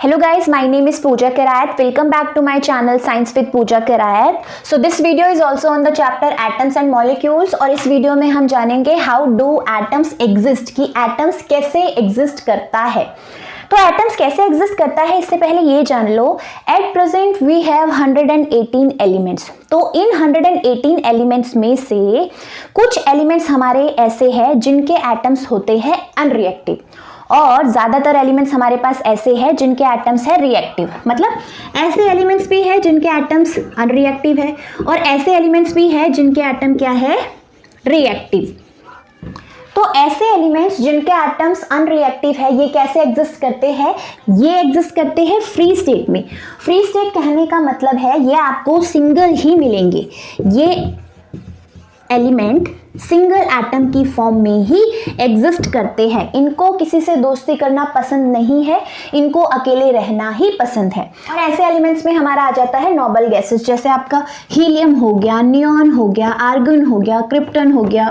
Hello guys, my name is Pooja Karayat. Welcome back to my channel Science with Pooja Karayat. So this video is also on the chapter Atoms and Molecules और इस video में हम जानेंगे how do atoms exist कि atoms कैसे exist करता है। तो atoms कैसे exist करता है इससे पहले ये जान लो at present we have 118 elements। तो इन 118 elements में से कुछ elements हमारे ऐसे हैं जिनके atoms होते हैं unreactive और ज़्यादातर एलिमेंट्स हमारे पास ऐसे हैं जिनके एटम्स है रिएक्टिव। मतलब ऐसे एलिमेंट्स भी है जिनके एटम्स अनरिएक्टिव है और ऐसे एलिमेंट्स भी है जिनके एटम क्या है रिएक्टिव। तो ऐसे एलिमेंट्स जिनके एटम्स अनरिएक्टिव है ये कैसे एग्जिस्ट करते हैं? ये एग्जिस्ट करते हैं फ्री स्टेट में। फ्री स्टेट कहने का मतलब है ये आपको सिंगल ही मिलेंगे। ये एलिमेंट सिंगल एटम की फॉर्म में ही एग्जिस्ट करते हैं। इनको किसी से दोस्ती करना पसंद नहीं है, इनको अकेले रहना ही पसंद है। और ऐसे एलिमेंट्स में हमारा आ जाता है नोबल गैसेस, जैसे आपका हीलियम हो गया, नियॉन हो गया, आर्गन हो गया, क्रिप्टन हो गया,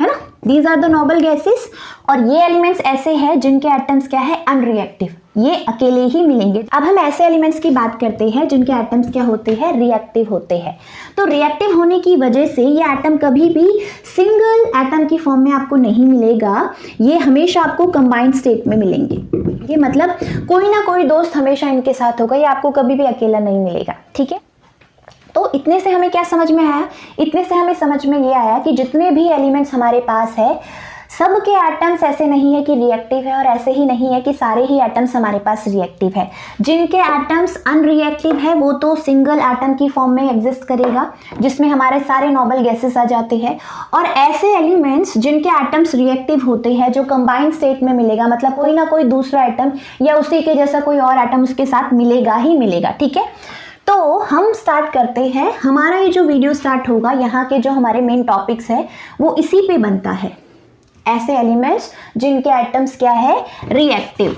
है ना। These are the noble gases. और ये एलिमेंट्स ऐसे हैं जिनके एटम्स क्या है अनरिएक्टिव, ये अकेले ही मिलेंगे। अब हम ऐसे एलिमेंट्स की बात करते हैं जिनके एटम्स क्या होते हैं रिएक्टिव होते हैं। तो रिएक्टिव होने की वजह से ये एटम कभी भी सिंगल एटम की फॉर्म में आपको नहीं मिलेगा, ये हमेशा आपको कंबाइंड स्टेट में मिलेंगे। ये मतलब कोई ना कोई दोस्त हमेशा इनके साथ होगा, ये आपको कभी भी अकेला नहीं मिलेगा। ठीक है, तो इतने से हमें क्या समझ में आया? इतने से हमें समझ में ये आया कि जितने भी एलिमेंट्स हमारे पास है सब के एटम्स ऐसे नहीं है कि रिएक्टिव है और ऐसे ही नहीं है कि सारे ही एटम्स हमारे पास रिएक्टिव है। जिनके एटम्स अनरिएक्टिव है वो तो सिंगल एटम की फॉर्म में एग्जिस्ट करेगा जिसमें हमारे सारे नोबल गैसेस आ जाते हैं। और ऐसे एलिमेंट्स जिनके एटम्स रिएक्टिव होते हैं जो कंबाइंड स्टेट में मिलेगा, मतलब कोई ना कोई दूसरा एटम या उसी के जैसा कोई और एटम उसके साथ मिलेगा ही मिलेगा। ठीक है, तो हम स्टार्ट करते हैं। हमारा ये जो वीडियो स्टार्ट होगा, यहाँ के जो हमारे मेन टॉपिक्स है वो इसी पे बनता है, ऐसे एलिमेंट्स जिनके एटम्स क्या है रिएक्टिव।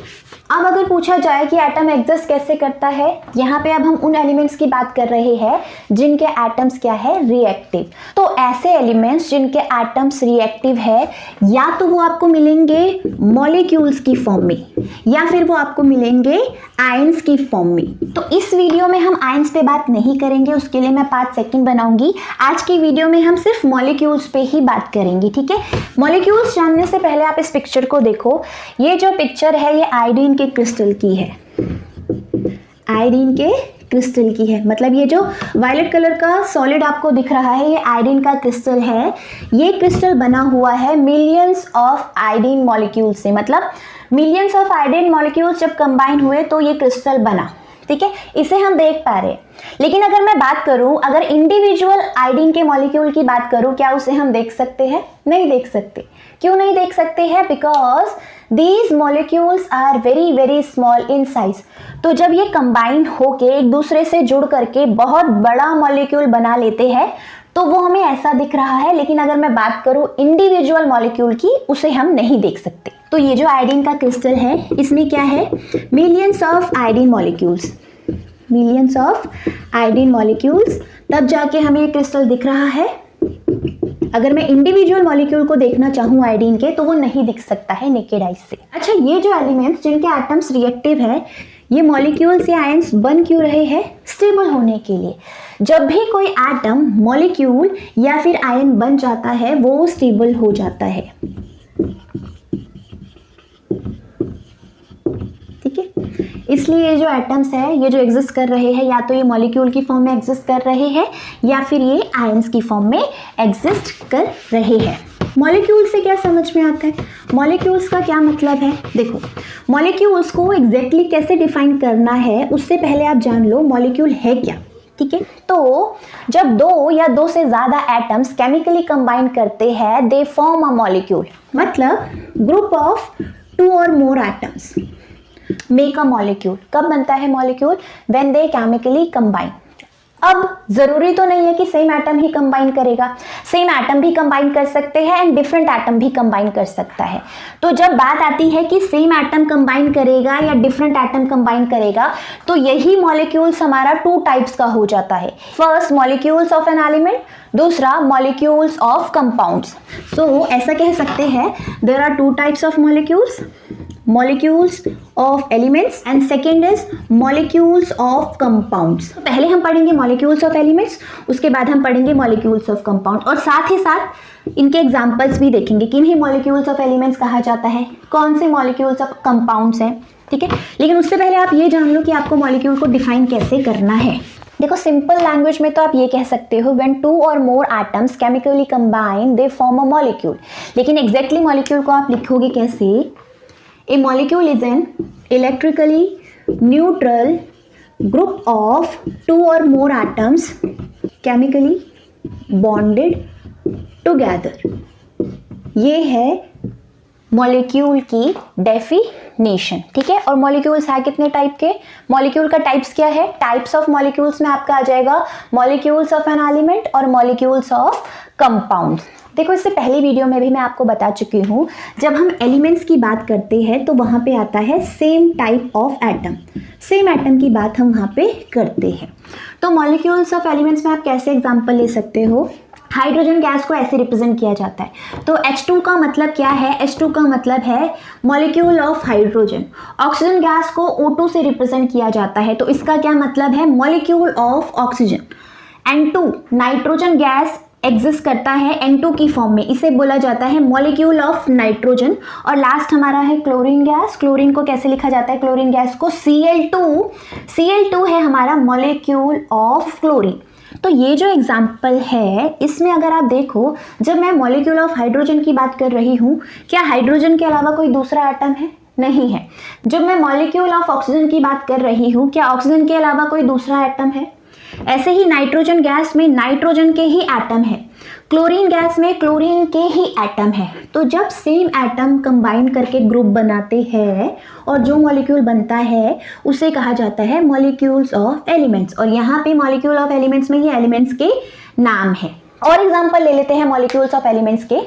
अब अगर पूछा जाए कि एटम एग्जिस्ट कैसे करता है, यहाँ पे अब हम उन एलिमेंट्स की बात कर रहे हैं जिनके एटम्स क्या है रिएक्टिव। तो ऐसे एलिमेंट्स जिनके एटम्स रिएक्टिव है या तो वो आपको मिलेंगे मॉलिक्यूल्स की फॉर्म में या फिर वो आपको मिलेंगे आयंस की फॉर्म में। तो इस वीडियो में हम आयंस पे बात नहीं करेंगे, उसके लिए मैं 5 सेकंड बनाऊंगी। आज की वीडियो में हम सिर्फ मॉलिक्यूल्स पे ही बात करेंगे। ठीक है, मॉलिक्यूल्स जानने से पहले आप इस पिक्चर को देखो। ये जो पिक्चर है ये आयोडीन के क्रिस्टल की है, आयोडीन के क्रिस्टल की है। मतलब ये जो वायलेट कलर का सॉलिड आपको दिख रहा है ये आयोडीन का क्रिस्टल है। ये क्रिस्टल बना हुआ है मिलियंस ऑफ आयोडीन मॉलिक्यूल से। मतलब मिलियंस ऑफ आयोडीन मॉलिक्यूल्स जब कंबाइन हुए तो ये क्रिस्टल बना। ठीक है, इसे हम देख पा रहे हैं। लेकिन अगर मैं बात करूं, अगर इंडिविजुअल आयोडीन के मॉलिक्यूल की बात करूं, क्या उसे हम देख सकते हैं? नहीं देख सकते। क्यों नहीं देख सकते हैं? Because these molecules are very very small in size. तो जब ये कंबाइन होके एक दूसरे से जुड़ करके बहुत बड़ा मॉलिक्यूल बना लेते हैं तो वो हमें ऐसा दिख रहा है। लेकिन अगर मैं बात करूं इंडिविजुअल मॉलिक्यूल की, उसे हम नहीं देख सकते। तो ये जो आयोडीन का क्रिस्टल है इसमें क्या है millions of iodine molecules, millions of iodine molecules, तब जाके हमें ये क्रिस्टल दिख रहा है। अगर मैं इंडिविजुअल मॉलिक्यूल को देखना चाहूँ आयोडीन के तो वो नहीं दिख सकता है नेकेड आइज से। अच्छा, ये जो एलिमेंट्स जिनके एटम्स रिएक्टिव है ये मॉलिक्यूल्स या आयंस बन क्यों रहे हैं? स्टेबल होने के लिए। जब भी कोई एटम मॉलिक्यूल या फिर आयन बन जाता है वो स्टेबल हो जाता है। ठीक है, इसलिए ये जो एटम्स है ये जो एग्जिस्ट कर रहे हैं या तो ये मॉलिक्यूल की फॉर्म में एग्जिस्ट कर रहे हैं या फिर ये आयंस की फॉर्म में एग्जिस्ट कर रहे हैं। मॉलिक्यूल से क्या समझ में आता है? मॉलिक्यूल्स का क्या मतलब है? देखो, मॉलिक्यूल्स को एग्जैक्टली कैसे डिफाइन करना है उससे पहले आप जान लो मॉलिक्यूल है क्या। ठीक है, तो जब दो या दो से ज़्यादा एटम्स केमिकली कंबाइन करते हैं दे फॉर्म अ मॉलिक्यूल। मतलब ग्रुप ऑफ 2 और more atoms make a molecule. कब बनता है molecule? When they chemically combine. अब जरूरी तो नहीं है कि सेम एटम ही कंबाइन करेगा, सेम एटम भी कंबाइन कर सकते हैं एंड डिफरेंट एटम भी कंबाइन कर सकता है। तो जब बात आती है कि सेम एटम कंबाइन करेगा या डिफरेंट एटम कंबाइन करेगा तो यही मॉलिक्यूल्स हमारा 2 टाइप्स का हो जाता है। First molecules of an element, दूसरा मॉलिक्यूल्स ऑफ कंपाउंड्स। सो ऐसा कह सकते हैं there are 2 types of molecules. molecules of elements and second is molecules of compounds। तो पहले हम पढ़ेंगे molecules of elements, उसके बाद हम पढ़ेंगे molecules of compound और साथ ही साथ इनके एग्जाम्पल्स भी देखेंगे कि इन्हें molecules of elements कहा जाता है, कौन से molecules of compounds हैं, ठीक है। लेकिन उससे पहले आप ये जान लो कि आपको molecule को डिफाइन कैसे करना है। देखो सिंपल लैंग्वेज में तो आप ये कह सकते हो when two or more atoms chemically combine they form a molecule, लेकिन एग्जैक्टली मॉलिक्यूल को आप लिखोगे कैसे? A molecule is an electrically neutral group of two or more atoms chemically bonded together. ये है मॉलिक्यूल की डेफिनेशन, ठीक है। और मॉलिक्यूल्स है कितने टाइप के? मॉलिक्यूल का टाइप्स क्या है? टाइप्स ऑफ मॉलिक्यूल्स में आपका आ जाएगा मॉलिक्यूल्स ऑफ एन एलिमेंट और मॉलिक्यूल्स ऑफ कंपाउंड्स। देखो इससे पहली वीडियो में भी मैं आपको बता चुकी हूँ, जब हम एलिमेंट्स की बात करते हैं तो वहाँ पे आता है same type of atom, same atom की बात हम वहाँ पे करते हैं। तो मॉलिक्यूल्स ऑफ एलिमेंट्स में आप कैसे एग्जाम्पल ले सकते हो? हाइड्रोजन गैस को ऐसे रिप्रेजेंट किया जाता है। तो H2 का मतलब क्या है? H2 का मतलब है molecule of hydrogen. Oxygen gas को O2 से रिप्रेजेंट किया जाता है, तो इसका क्या मतलब है? Molecule of oxygen. N2 nitrogen gas exist करता है N2 की फॉर्म में, इसे बोला जाता है मॉलिक्यूल ऑफ नाइट्रोजन। और लास्ट हमारा है क्लोरीन गैस। क्लोरीन को कैसे लिखा जाता है? क्लोरीन गैस को Cl2, Cl2 है हमारा मॉलिक्यूल ऑफ क्लोरीन। तो ये जो एग्जाम्पल है इसमें अगर आप देखो, जब मैं मॉलिक्यूल ऑफ हाइड्रोजन की बात कर रही हूँ, क्या हाइड्रोजन के अलावा कोई दूसरा एटम है? नहीं है। जब मैं मॉलिक्यूल ऑफ ऑक्सीजन की बात कर रही हूँ, क्या ऑक्सीजन के अलावा कोई दूसरा एटम है? ऐसे ही नाइट्रोजन गैस में नाइट्रोजन के ही एटम है, क्लोरीन गैस में क्लोरीन के ही एटम है। तो जब सेम एटम कंबाइन करके ग्रुप बनाते हैं और जो मॉलिक्यूल बनता है उसे कहा जाता है मॉलिक्यूल्स ऑफ एलिमेंट्स। और यहाँ पे मॉलिक्यूल ऑफ एलिमेंट्स में ये एलिमेंट्स के नाम है। और एग्जांपल ले लेते हैं मॉलिक्यूल्स ऑफ एलिमेंट्स के।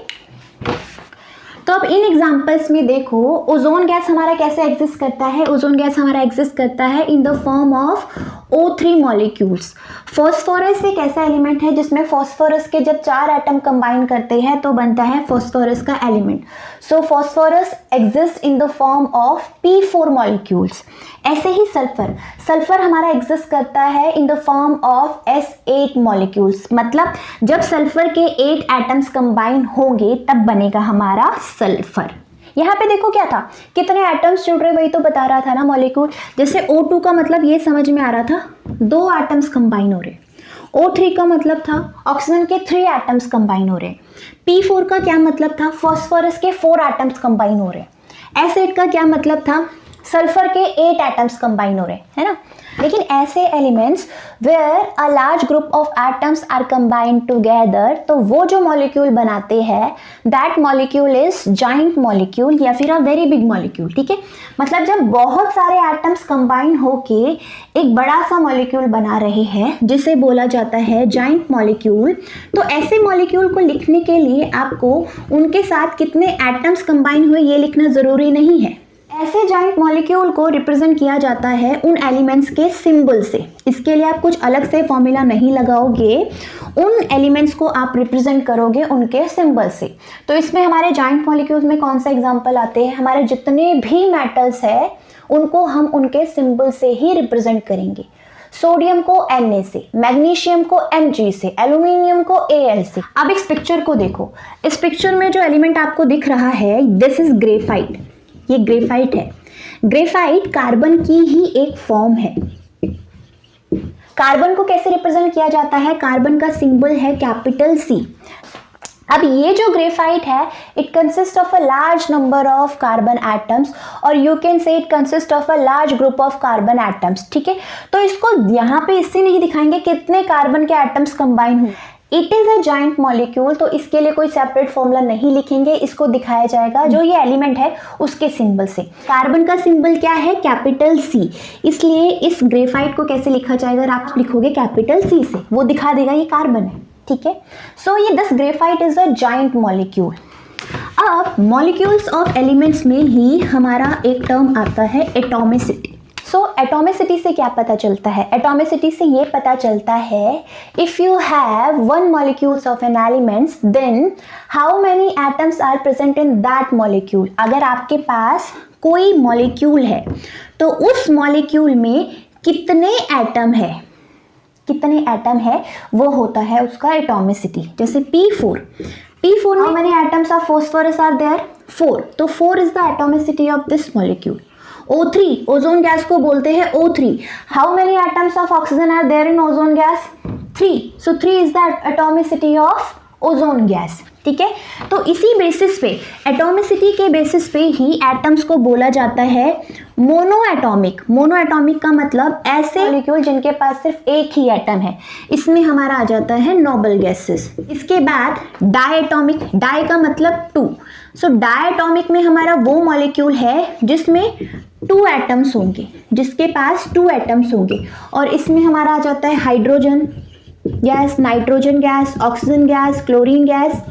तो अब इन एग्जांपल्स में देखो, ओजोन गैस हमारा कैसे एग्जिस्ट करता है? ओजोन गैस हमारा एग्जिस्ट करता है इन the form of O3 molecules. Phosphorus एक ऐसा एलिमेंट है जिसमें फॉस्फोरस के जब 4 एटम कंबाइन करते हैं तो बनता है फॉस्फोरस का element. So phosphorus exist in the form of P4 molecules. ऐसे ही सल्फर, सल्फर हमारा एग्जिस्ट करता है इन the form of S8 molecules. मतलब जब सल्फर के 8 एटम्स कंबाइन होंगे तब बनेगा हमारा सल्फर। यहाँ पे देखो क्या था, कितने एटम्स जुड़ रहे, वही तो बता रहा था ना मॉलिक्यूल। जैसे O2 का मतलब ये समझ में आ रहा था, 2 एटम्स कंबाइन हो रहे। O3 का मतलब था ऑक्सीजन के 3 एटम्स कंबाइन हो रहे। P4 का क्या मतलब था? फॉस्फोरस के 4 एटम्स कंबाइन हो रहे। S8 का क्या मतलब था? सल्फर के 8 एटम्स कंबाइन हो रहे, है ना। लेकिन ऐसे elements where a large group of atoms are combined together, तो वो जो मॉलिक्यूल बनाते हैं that molecule is giant molecule या फिर अ वेरी बिग मॉलिक्यूल, ठीक है। मतलब जब बहुत सारे एटम्स कंबाइन होके एक बड़ा सा मॉलिक्यूल बना रहे हैं जिसे बोला जाता है जाइंट मॉलिक्यूल। तो ऐसे मॉलिक्यूल को लिखने के लिए आपको उनके साथ कितने एटम्स कंबाइन हुए ये लिखना ज़रूरी नहीं है। ऐसे जाइंट मॉलिक्यूल को रिप्रेजेंट किया जाता है उन एलिमेंट्स के सिंबल से। इसके लिए आप कुछ अलग से फॉर्मूला नहीं लगाओगे, उन एलिमेंट्स को आप रिप्रेजेंट करोगे उनके सिंबल से। तो इसमें हमारे जाइंट मॉलिक्यूल्स में कौन सा एग्जांपल आते हैं? हमारे जितने भी मेटल्स है उनको हम उनके सिंबल से ही रिप्रेजेंट करेंगे। सोडियम को Na से, मैग्नीशियम को Mg से, एल्यूमिनियम को Al से। अब इस पिक्चर को देखो, इस पिक्चर में जो एलिमेंट आपको दिख रहा है दिस इज ग्रेफाइट। ये ग्रेफाइट है। ग्रेफाइट कार्बन की ही एक फॉर्म है। कार्बन को कैसे रिप्रेजेंट किया जाता है? कार्बन का सिंबल है कैपिटल C। अब ये जो ग्रेफाइट है it consist of a large number of carbon atoms or you can say it consist of a large group of carbon atoms, ठीक है। तो इसको यहाँ पे इससे नहीं दिखाएंगे कितने कार्बन के एटम्स कंबाइन हुए। It is a giant molecule, तो इसके लिए कोई सेपरेट फॉर्मूला नहीं लिखेंगे, इसको दिखाया जाएगा जो ये एलिमेंट है उसके सिंबल से। कार्बन का सिंबल क्या है? Capital C। इसलिए इस ग्रेफाइट को कैसे लिखा जाएगा? अगर आप लिखोगे कैपिटल C से, वो दिखा देगा ये कार्बन है, ठीक है। सो ये this graphite is a giant molecule. अब मॉलिक्यूल्स ऑफ एलिमेंट्स में ही हमारा एक टर्म आता है एटॉमिसिटी। सो एटॉमिसिटी से क्या पता चलता है? एटॉमिसिटी से ये पता चलता है if you have 1 molecules of an elements then how many atoms are present in that molecule. अगर आपके पास कोई मॉलिक्यूल है तो उस मॉलिक्यूल में कितने एटम है, कितने एटम है वो होता है उसका एटॉमिसिटी। जैसे P4 में how many atoms of phosphorus are there? 4, तो 4 is the atomicity of this molecule. O3, ozone gas को बोलते हैं O3. How many atoms of oxygen are there in ozone gas? 3. So 3 is the atomicity of ozone gas. ठीक है, तो इसी basis पे, atomicity के बेसिस पे ही एटम्स को बोला जाता है मोनो एटॉमिक। मोनो एटॉमिक का मतलब ऐसे मॉलिक्यूल जिनके पास सिर्फ एक ही एटम है, इसमें हमारा आ जाता है नोबल गैसेस। इसके बाद डायटॉमिक, डाई का मतलब 2, सो डायटॉमिक में हमारा वो मॉलिक्यूल है जिसमें 2 एटम्स होंगे, जिसके पास 2 एटम्स होंगे, और इसमें हमारा आ जाता है hydrogen gas, nitrogen gas, oxygen gas, chlorine gas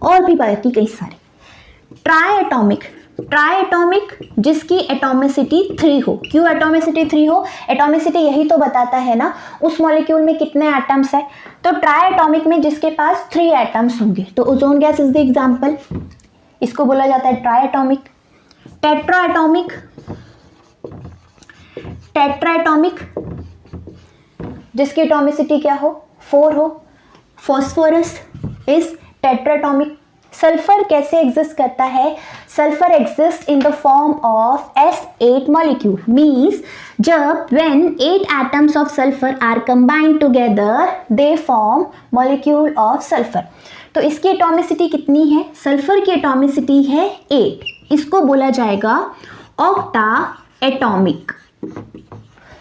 और भी बाकी कई सारे। ट्राइएटॉमिक, ट्राइएटॉमिक जिसकी एटॉमिसिटी 3 हो। क्यों एटॉमिसिटी 3 हो? एटॉमिसिटी यही तो बताता है ना उस मॉलिक्यूल में कितने एटम्स है। तो ट्राइएटॉमिक में जिसके पास 3 एटम्स होंगे, तो ozone gas is the example, इसको बोला जाता है ट्राइएटॉमिक। टेट्राएटॉमिक, टेट्राएटॉमिक जिसकी एटॉमिसिटी क्या हो? 4 हो। Phosphorus is tetraatomic. सल्फर कैसे एग्जिस्ट करता है? Sulphur exist in the form of S8 molecule, means जब when 8 atoms of sulfur are combined together they form molecule of sulfur। तो इसकी एटॉमिसिटी कितनी है? सल्फर की एटॉमिसिटी है 8, इसको बोला जाएगा octa atomic.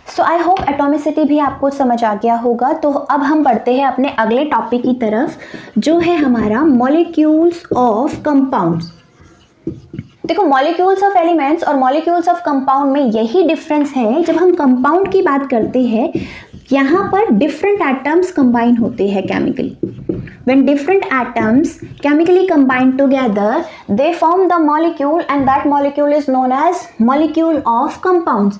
So I hope atomicity भी आपको समझ आ गया होगा। तो अब हम बढ़ते हैं अपने अगले टॉपिक की तरफ, जो है हमारा मॉलिक्यूल्स ऑफ कंपाउंड्स। देखो, मॉलिक्यूल्स ऑफ एलिमेंट्स और मॉलिक्यूल्स ऑफ कंपाउंड में यही डिफरेंस है। जब हम कंपाउंड की बात करते हैं, यहाँ पर डिफरेंट एटम्स कंबाइन होते हैं chemically. When different atoms chemically combine together, they form the molecule and that molecule is known as molecule of compounds।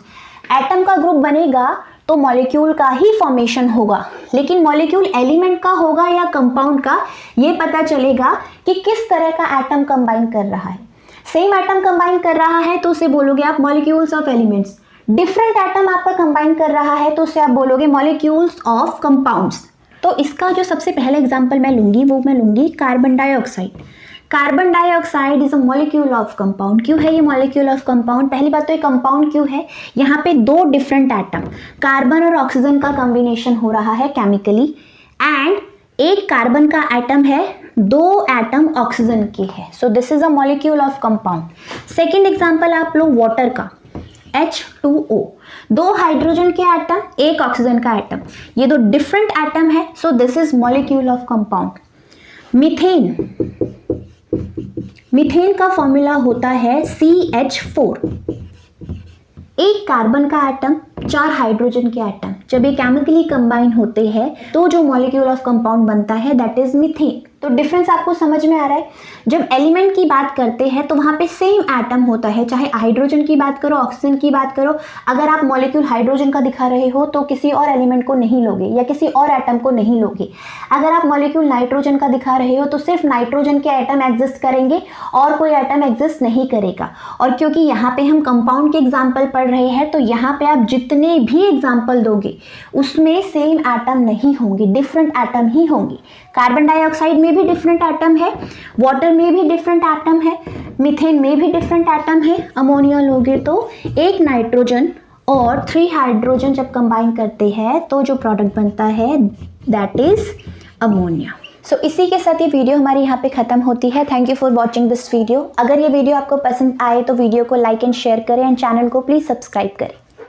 Atom का ग्रुप बनेगा तो मॉलिक्यूल का ही फॉर्मेशन होगा, लेकिन मॉलिक्यूल एलिमेंट का होगा या कंपाउंड का, ये पता चलेगा कि किस तरह का एटम कंबाइन कर रहा है। सेम एटम कंबाइन कर रहा है तो उसे बोलोगे आप molecules of elements. Different atom आपका कंबाइन कर रहा है तो उसे आप बोलोगे मॉलिक्यूल्स ऑफ कंपाउंड्स। तो इसका जो सबसे पहला एग्जांपल मैं लूंगी वो मैं लूंगी carbon dioxide. Carbon dioxide is a molecule of compound. क्यों है ये मॉलिक्यूल ऑफ कंपाउंड? पहली बात तो ये कंपाउंड क्यों है? यहाँ पे 2 डिफरेंट एटम, कार्बन और ऑक्सीजन का कॉम्बिनेशन हो रहा है केमिकली, एंड एक कार्बन का एटम है, 2 एटम ऑक्सीजन के है। So this is a molecule of compound. Second example आप लो वाटर का, H2O, 2 हाइड्रोजन के एटम, 1 ऑक्सीजन का एटम, ये 2 डिफरेंट एटम है। So this is molecule of compound. Methane, methane का फॉर्मूला होता है CH4। 1 कार्बन का एटम, 4 हाइड्रोजन के एटम, जब ये केमिकली कंबाइन होते हैं तो जो मॉलिक्यूल ऑफ कंपाउंड बनता है दैट इज मीथेन। तो डिफरेंस आपको समझ में आ रहा है? जब एलिमेंट की बात करते हैं तो वहाँ पे सेम एटम होता है, चाहे हाइड्रोजन की बात करो, ऑक्सीजन की बात करो। अगर आप मॉलिक्यूल हाइड्रोजन का दिखा रहे हो तो किसी और एलिमेंट को नहीं लोगे या किसी और एटम को नहीं लोगे। अगर आप मॉलिक्यूल नाइट्रोजन का दिखा रहे हो तो सिर्फ नाइट्रोजन के एटम एग्जिस्ट करेंगे और कोई एटम एग्जिस्ट नहीं करेगा। और क्योंकि यहाँ पे हम कंपाउंड के एग्जाम्पल पढ़ रहे हैं तो यहाँ पे आप जितने भी एग्जाम्पल दोगे उसमें सेम एटम नहीं होंगे, डिफरेंट एटम ही होंगे। कार्बन डाइऑक्साइड में भी डिफरेंट एटम है, वाटर में भी डिफरेंट एटम है, मीथेन में भी डिफरेंट एटम है। अमोनिया लोगे तो 1 नाइट्रोजन और 3 हाइड्रोजन जब कंबाइन करते हैं तो जो प्रोडक्ट बनता है दैट इज अमोनिया। सो इसी के साथ ये वीडियो हमारी यहाँ पे ख़त्म होती है। Thank you for watching this video. अगर ये वीडियो आपको पसंद आए तो वीडियो को लाइक एंड शेयर करें एंड चैनल को प्लीज़ सब्सक्राइब करें।